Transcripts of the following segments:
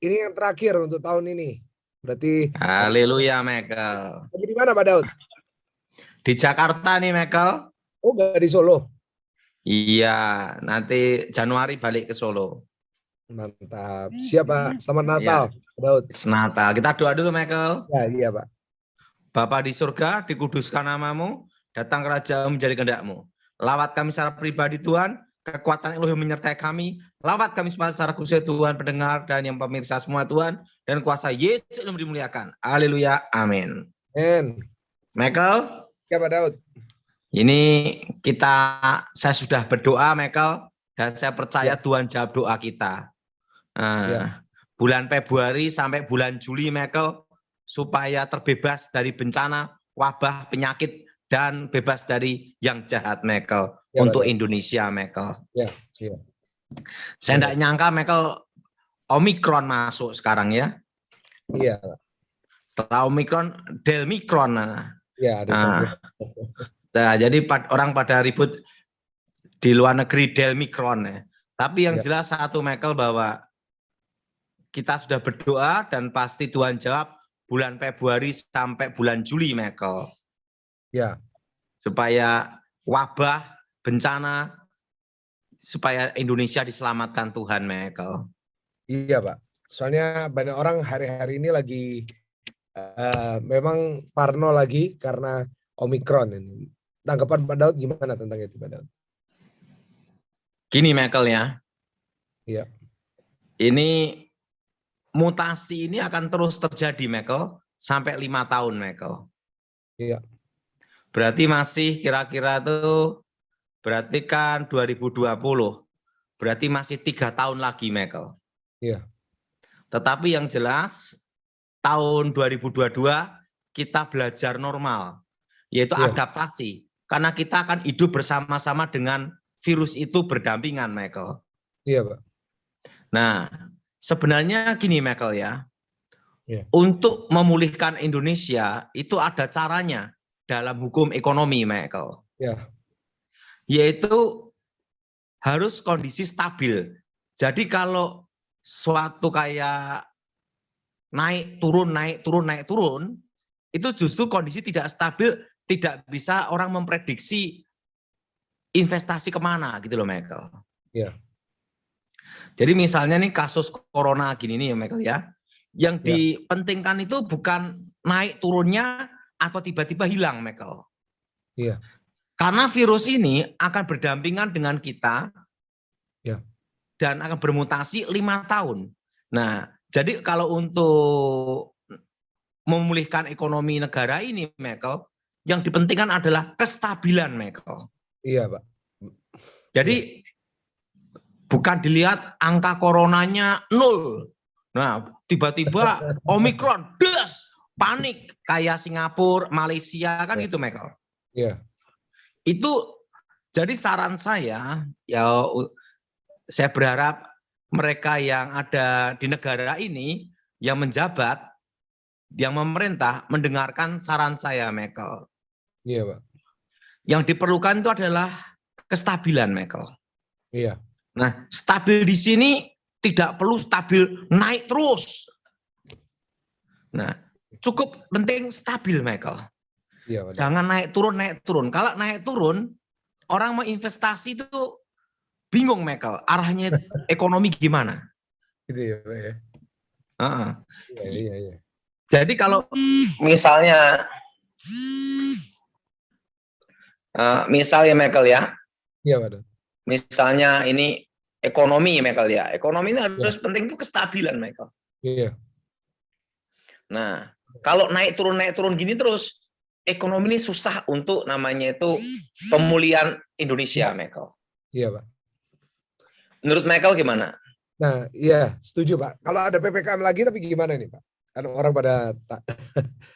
ini yang terakhir untuk tahun ini. Berarti Haleluya, Michael. lagi di mana Pak Daud? Di Jakarta nih, Michael. Oh, nggak di Solo. Iya, nanti Januari balik ke Solo. Mantap. Siap Pak. Selamat Natal, Iya. Pak Daud. Natal. Kita doa dulu, Michael. Ya, iya Pak. Bapa di surga, dikuduskan namamu, datang kerajaan menjadi kehendak-Mu. Lawat kami secara pribadi Tuhan, kekuatan Elohim menyertai kami. Lawat kami semua secara khusus Tuhan, pendengar dan yang pemirsa semua Tuhan, dan kuasa Yesus yang dimuliakan. Haleluya, amin. Amin. Michael, Ya Pak Daud. ini saya sudah berdoa, Michael, dan saya percaya Tuhan jawab doa kita. Bulan Februari sampai bulan Juli, Michael, supaya terbebas dari bencana, wabah, penyakit, dan bebas dari yang jahat, Michael, untuk Indonesia, Michael. Saya tidak nyangka, Michael, Omikron masuk sekarang ya. Iya. Setelah Omikron, Delmikron. Iya, ada Nah, jadi orang pada ribut di luar negeri Delmikron. Tapi yang jelas satu, Michael, bahwa kita sudah berdoa dan pasti Tuhan jawab bulan Februari sampai bulan Juli, Michael. Ya. Supaya wabah, bencana, supaya Indonesia diselamatkan Tuhan, Michael. Iya, Pak. Soalnya banyak orang hari-hari ini lagi memang parno lagi karena Omikron ini. Tanggapan Pak Daud gimana tentang itu, Pak Daud? Gini, Michael ya. Iya. Ini mutasi ini akan terus terjadi, Michael, sampai 5 tahun, Michael. Iya. Berarti masih kira-kira itu, berarti kan 2020. Berarti masih 3 tahun lagi, Michael. Iya. Tetapi yang jelas, tahun 2022 kita belajar normal, yaitu adaptasi. Karena kita akan hidup bersama-sama dengan virus itu berdampingan, Michael. Iya, Pak. Nah, sebenarnya gini, Michael ya. Untuk memulihkan Indonesia itu ada caranya dalam hukum ekonomi, Michael. Yaitu harus kondisi stabil. Jadi kalau suatu kayak naik turun, itu justru kondisi tidak stabil, tidak bisa orang memprediksi investasi kemana gitu loh, Michael. Iya. Jadi misalnya nih kasus corona gini nih ya, Michael ya. Yang dipentingkan itu bukan naik turunnya atau tiba-tiba hilang, Michael. Iya. Karena virus ini akan berdampingan dengan kita dan akan bermutasi 5 tahun. Nah, jadi kalau untuk memulihkan ekonomi negara ini, Michael, yang dipentingkan adalah kestabilan, Michael. Iya, Pak. Jadi bukan dilihat angka coronanya 0. Nah, tiba-tiba Omikron, panik kayak Singapura, Malaysia kan gitu, Michael. Iya. Itu jadi saran saya, ya saya berharap mereka yang ada di negara ini, yang menjabat, yang memerintah, mendengarkan saran saya, Michael. Iya, Pak. Yang diperlukan itu adalah kestabilan, Michael. Iya. Nah, stabil di sini tidak perlu stabil naik terus. Nah, cukup penting stabil, Michael. Iya, Pak. Jangan naik turun. Kalau naik turun, orang mau investasi itu bingung, Michael. Arahnya ekonomi gimana? Gitu ya, Pak ya. Iya. Jadi kalau misalnya Michael ya. Iya, Pak. Misalnya ini ekonomi, Michael ya. Ekonomi ini harus penting itu kestabilan, Michael. Iya. Nah, kalau naik turun gini terus, ekonomi ini susah untuk namanya itu pemulihan Indonesia, Michael. Iya, Pak. Menurut Michael gimana? Nah, iya, setuju, Pak. Kalau ada PPKM lagi tapi gimana nih, Pak? Kan orang pada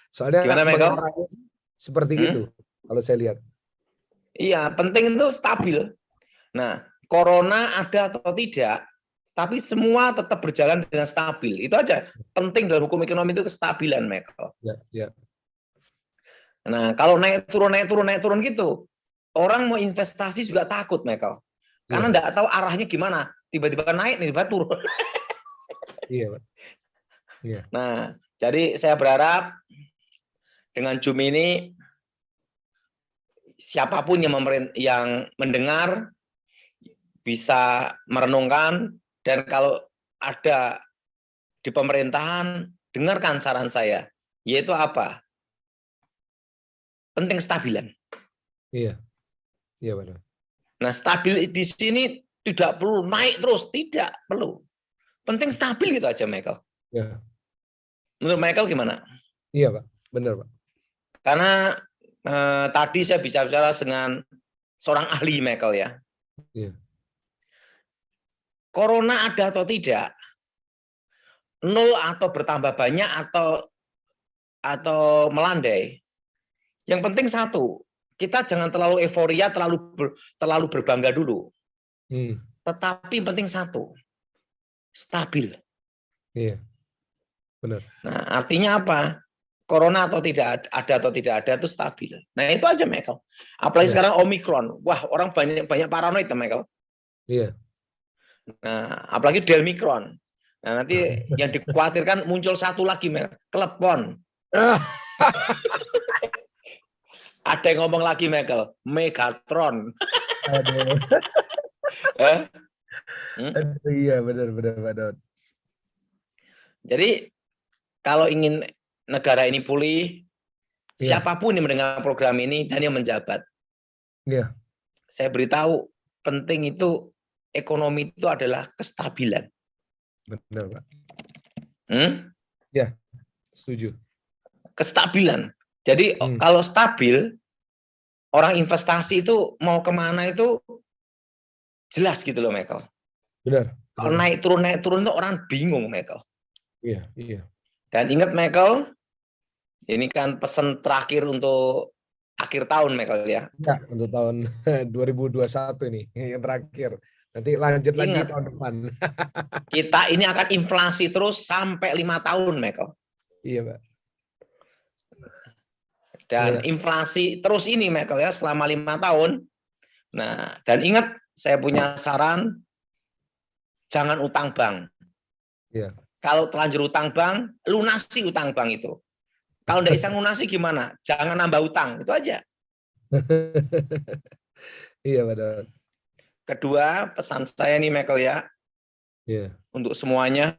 soalnya gimana, Michael? Seperti itu kalau saya lihat. Iya, penting itu stabil. Nah, corona ada atau tidak, tapi semua tetap berjalan dengan stabil. Itu aja. Penting dalam hukum ekonomi itu kestabilan, Michael. Ya. Nah, kalau naik turun gitu, orang mau investasi juga takut, Michael. Karena enggak tahu arahnya gimana. Tiba-tiba naik, tiba-tiba turun. Iya, Pak. Iya. Nah, jadi saya berharap dengan Zoom ini siapapun yang mendengar bisa merenungkan, dan kalau ada di pemerintahan, dengarkan saran saya, yaitu apa? Penting stabilan. Iya. Iya, benar. Nah, stabil di sini tidak perlu naik terus, tidak perlu. Penting stabil gitu aja, Michael. Iya. Menurut Michael gimana? Iya, Pak. Benar, Pak. Karena tadi saya bicara dengan seorang ahli, Michael, ya. Iya. Corona ada atau tidak, nol atau bertambah banyak atau melandai, yang penting satu, kita jangan terlalu euforia, terlalu berbangga dulu. Tetapi penting satu, stabil. Iya, benar. Nah, artinya apa? Corona atau tidak ada itu stabil. Nah, itu aja, Michael. Apalagi Iya. sekarang Omicron. Wah, orang banyak paranoid, Michael. Iya. Nah, apalagi Delmicron. Nah, nanti yang dikhawatirkan muncul satu lagi, Michael. Klepon. Ada yang ngomong lagi, Michael. Megatron. Aduh. Aduh, iya, benar, benar. Jadi, kalau ingin negara ini pulih, Iya. siapapun yang mendengar program ini dan yang menjabat, Iya. saya beritahu, penting itu ekonomi itu adalah kestabilan. Benar, Pak. Ya, setuju. Kestabilan. Jadi kalau stabil, orang investasi itu mau kemana itu jelas gitu loh, Michael. Benar. Kalau naik turun itu orang bingung, Michael. Iya, iya. Dan ingat, Michael, ini kan pesan terakhir untuk akhir tahun, Michael, ya. Ya, untuk tahun 2021 ini yang terakhir. Nanti lanjut lagi Ingat, tahun depan. kita ini akan inflasi terus sampai 5 tahun, Michael. Iya, Pak. Dan inflasi terus ini, Michael, ya, selama 5 tahun. Nah, dan ingat, saya punya saran, jangan utang bank. Iya. Kalau terlanjur utang bank, lunasi utang bank itu. Kalau tidak bisa lunasi gimana? Jangan nambah utang, itu aja. Iya, benar. Kedua, pesan saya nih, Michael, ya. Iya. Untuk semuanya,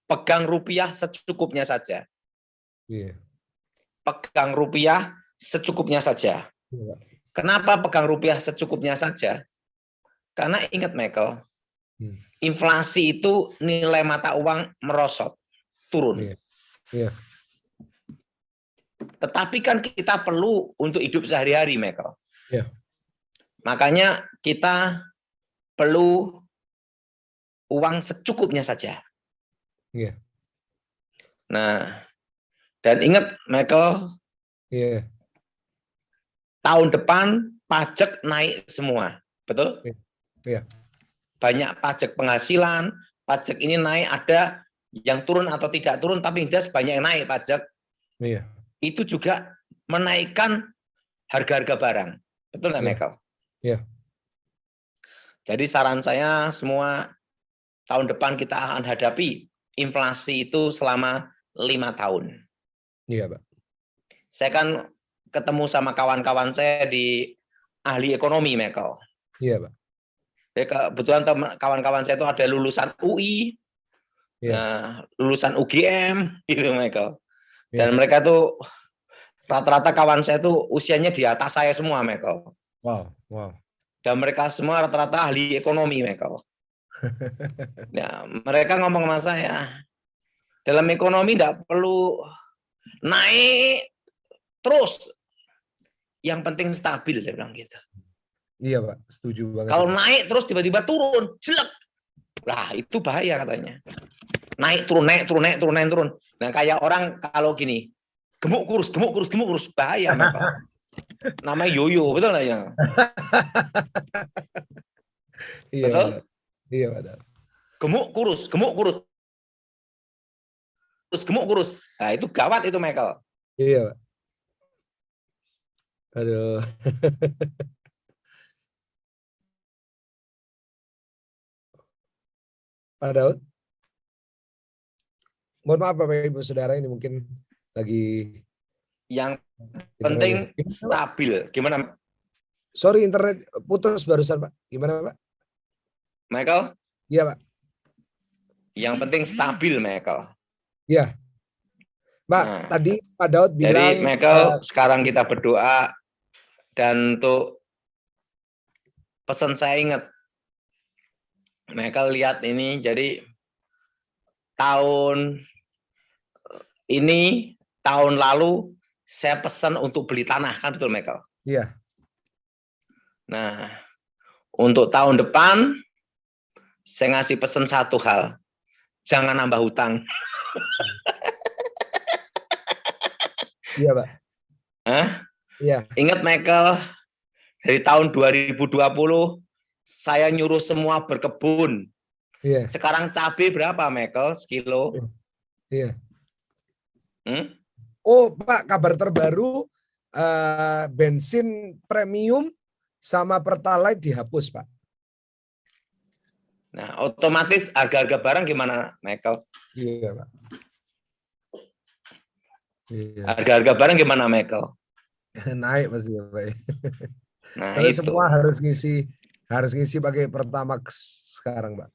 pegang rupiah secukupnya saja. Iya. Pegang rupiah secukupnya saja. Iya. Kenapa pegang rupiah secukupnya saja? Karena ingat, Michael, inflasi itu nilai mata uang merosot, turun. Iya. Iya. Tetapi kan kita perlu untuk hidup sehari-hari, Michael. Iya. Makanya kita perlu uang secukupnya saja. Iya. Nah, dan ingat, Michael, Iya. tahun depan pajak naik semua, betul? Iya. Banyak pajak penghasilan, pajak ini naik, ada yang turun atau tidak turun, tapi jelas banyak yang naik pajak. Iya. Itu juga menaikkan harga-harga barang, betul nggak, Michael? Iya. Jadi saran saya semua, tahun depan kita akan hadapi inflasi itu selama 5 tahun. Iya, Pak. Saya kan ketemu sama kawan-kawan saya di ahli ekonomi, Michael. Iya, Pak. Jadi kebetulan kawan-kawan saya itu ada lulusan UI, nah, lulusan UGM, gitu, Michael. Dan mereka tuh rata-rata kawan saya tuh usianya di atas saya semua, Michael. Wow, wow. Dan mereka semua rata-rata ahli ekonomi, Michael. Nah, mereka ngomong sama saya, dalam ekonomi tidak perlu naik terus, yang penting stabil, dia bilang gitu. Iya, Pak, setuju banget. Kalau naik terus tiba-tiba turun, jelek. Lah, itu bahaya katanya. Naik turun, naik turun, naik turun, naik turun. Nah, kayak orang kalau gini, gemuk kurus, bahaya, Michael. Namanya yoyo, betul nggak ya? Iya, betul? Benar. Iya, benar. Gemuk kurus, gemuk kurus. Nah, itu gawat itu, Michael. Iya, Pak. Aduh. Pak Daud? Mohon maaf Bapak Ibu Saudara, ini mungkin lagi Yang internet. penting stabil. Gimana, Sorry, internet putus barusan Pak. Gimana Pak? Michael? Iya Pak. Yang penting stabil, Michael. Iya. Pak, Nah, tadi Pak Daud bilang. jadi Michael, sekarang kita berdoa, dan untuk pesan saya ingat, Michael lihat ini, jadi tahun ini, tahun lalu saya pesan untuk beli tanah, kan betul Michael? Iya. Nah, untuk tahun depan saya ngasih pesan satu hal, jangan nambah hutang. Iya Pak. Hah? Iya. Ingat Michael, dari tahun 2020 saya nyuruh semua berkebun. Iya. Sekarang cabai berapa Michael sekilo? Iya. Hmm? Oh Pak, kabar terbaru, bensin premium sama Pertalite dihapus Pak. Nah, otomatis harga-harga barang gimana Michael? Iya Pak. Iya. Harga-harga barang gimana Michael? Naik pasti ya Pak. Nah, Soalnya itu. semua harus ngisi pakai Pertamax sekarang Pak.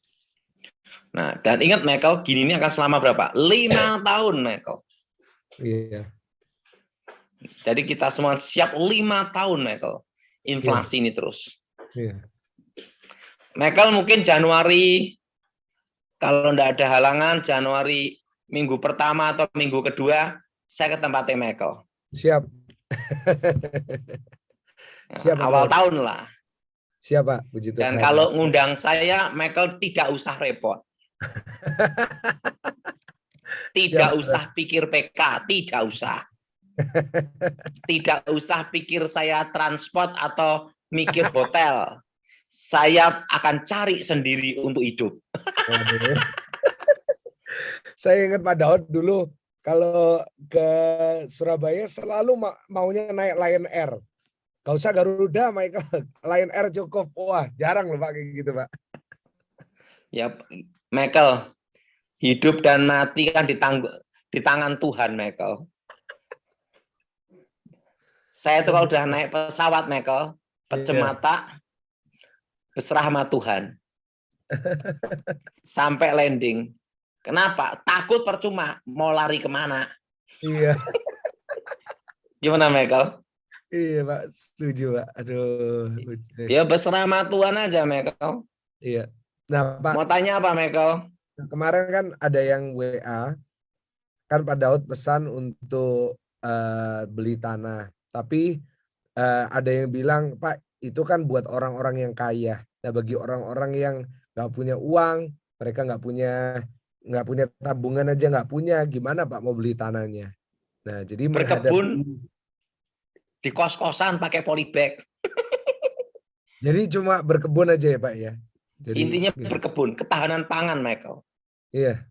Nah, dan ingat Michael, gini ini akan selama berapa? 5 tahun Michael. Iya. Jadi kita semua siap 5 tahun Michael. Inflasi ini terus. Iya. Michael mungkin Januari, kalau enggak ada halangan, Januari minggu pertama atau minggu kedua, saya ke tempatnya Michael. Siap. Nah, Siap awal Pak. tahun lah. Siap Pak, puji Tuhan. Dan kalau ngundang saya, Michael tidak usah repot. Tidak Siap, usah pikir PK, tidak usah. Tidak usah pikir saya transport atau mikir hotel. Saya akan cari sendiri untuk hidup. Saya ingat Pak Daud dulu kalau ke Surabaya selalu maunya naik Lion Air. Gak usah Garuda, Michael. Lion Air cukup. Wah, jarang loh Pak kayak gitu Pak. Ya, Michael, hidup dan mati kan di tangan Tuhan, Michael. Saya tuh kalau udah naik pesawat, Michael, pejam mata, berserah sama Tuhan. Sampai landing. Kenapa? Takut percuma. Mau lari kemana? Iya. Gimana, Michael? Iya Pak, setuju Pak. Aduh. Ya berserah sama Tuhan aja, Michael. Iya. Nah Pak. Mau tanya apa, Michael? Kemarin kan ada yang WA. Kan Pak Daud pesan untuk beli tanah. Tapi ada yang bilang, Pak, itu kan buat orang-orang yang kaya. Nah, bagi orang-orang yang nggak punya uang, mereka nggak punya tabungan aja nggak punya, gimana Pak mau beli tanahnya? Nah, jadi berkebun di kos-kosan pakai polybag. Jadi cuma berkebun aja ya Pak ya. Jadi, intinya gitu. Berkebun, ketahanan pangan, Michael. Iya.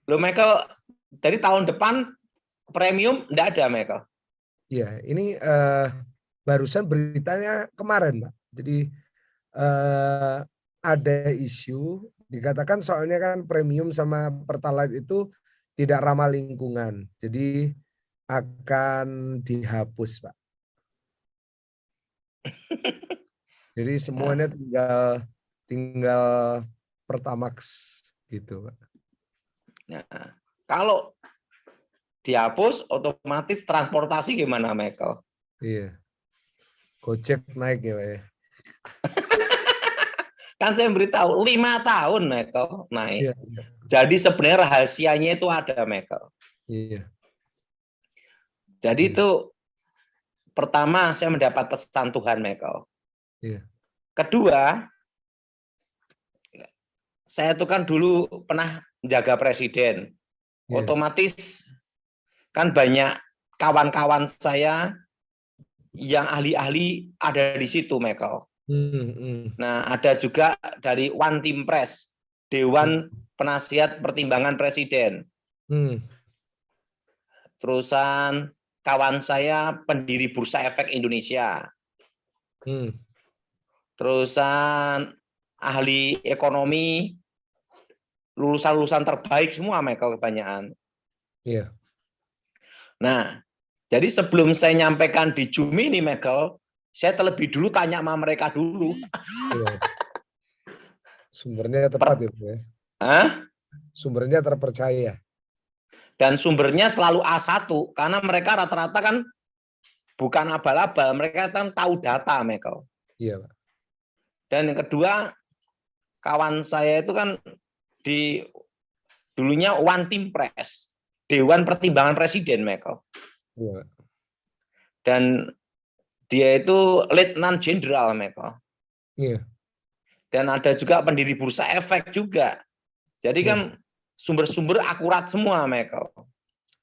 Loh, Michael, dari tahun depan premium enggak ada, Michael. Iya, ini barusan beritanya kemarin, Pak. Jadi ada isu dikatakan soalnya kan premium sama Pertalite itu tidak ramah lingkungan. Jadi akan dihapus, Pak. Jadi semuanya tinggal Pertamax gitu, Pak. Nah, kalau dihapus, otomatis transportasi gimana, Michael? Iya. Gojek naik ya, Pak ya. Kan saya beritahu 5 tahun, Michael, naik. Iya. Jadi sebenarnya rahasianya itu ada, Michael. Iya. Jadi itu pertama saya mendapat pesan Tuhan, Michael. Iya. Kedua, saya itu kan dulu pernah menjaga presiden. Iya. Otomatis kan banyak kawan-kawan saya yang ahli-ahli ada di situ, Michael. Nah, ada juga dari One Team Press, Dewan Penasihat Pertimbangan Presiden. Terusan kawan saya pendiri Bursa Efek Indonesia. Terusan ahli ekonomi lulusan-lulusan terbaik semua, Michael, kebanyakan. Iya. Nah, jadi sebelum saya nyampaikan di Zoom ini, Michael, saya terlebih dulu tanya sama mereka dulu. Iya. Sumbernya tepat itu ya. Hah? Sumbernya terpercaya. Dan sumbernya selalu A1, karena mereka rata-rata kan bukan abal-abal, mereka kan tahu data, Michael. Iya, Pak. Dan yang kedua, kawan saya itu kan di dulunya One Team Press, Dewan Pertimbangan Presiden, Michael. Iya, Pak. Dan dia itu Letnan Jenderal, Michael. Iya. Dan ada juga pendiri Bursa Efek juga. Jadi kan sumber-sumber akurat semua, Michael.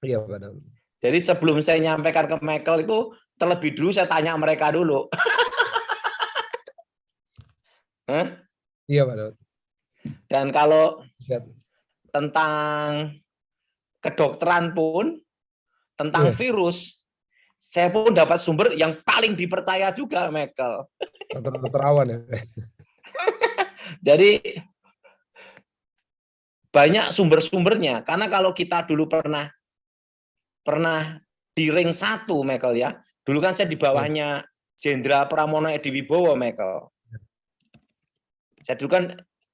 Iya, Pak Daud. Jadi sebelum saya nyampaikan ke Michael itu, terlebih dulu saya tanya mereka dulu. Iya, Pak Daud. Dan kalau Lihat. tentang kedokteran pun, tentang virus, saya pun dapat sumber yang paling dipercaya juga, Michael. Dokter awan ya. Jadi banyak sumber-sumbernya, karena kalau kita dulu pernah di ring 1, Michael ya. Dulu kan saya di bawahnya Jenderal Pramono Edi Wibowo, Michael. Saya dulu kan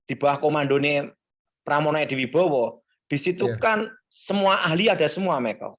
di bawah komandone Pramono Edi Wibowo. Di situ kan semua ahli ada semua, Michael.